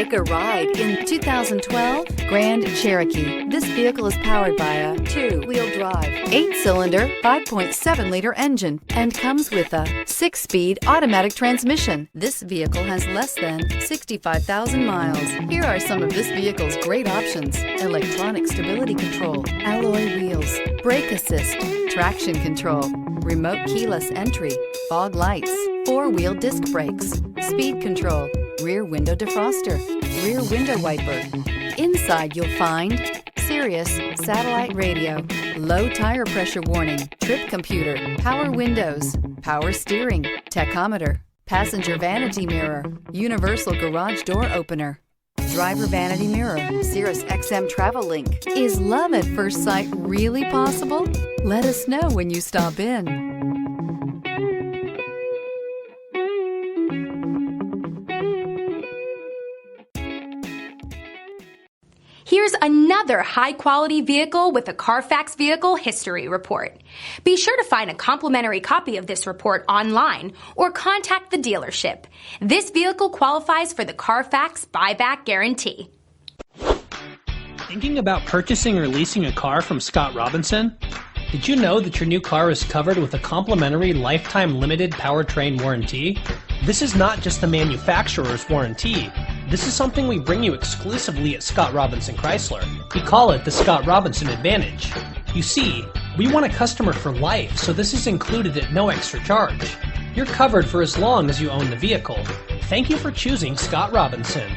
Take a ride in 2012 Grand Cherokee. This vehicle is powered by a 2-wheel drive, 8-cylinder, 5.7-liter engine and comes with a 6-speed automatic transmission. This vehicle has less than 65,000 miles. Here are some of this vehicle's great options: electronic stability control, alloy wheels, brake assist, traction control, remote keyless entry, fog lights, 4-wheel disc brakes, speed control, rear window defroster, rear window wiper. Inside you'll find Sirius satellite radio, low tire pressure warning, trip computer, power windows, power steering, tachometer, passenger vanity mirror, universal garage door opener, driver vanity mirror, Sirius XM travel link. Is love at first sight really possible? Let us know when you stop in. Here's another high-quality vehicle with a Carfax Vehicle History Report. Be sure to find a complimentary copy of this report online or contact the dealership. This vehicle qualifies for the Carfax Buyback Guarantee. Thinking about purchasing or leasing a car from Scott Robinson? Did you know that your new car is covered with a complimentary lifetime limited powertrain warranty? This is not just the manufacturer's warranty. This is something we bring you exclusively at Scott Robinson Chrysler. We call it the Scott Robinson Advantage. You see, we want a customer for life, so this is included at no extra charge. You're covered for as long as you own the vehicle. Thank you for choosing Scott Robinson.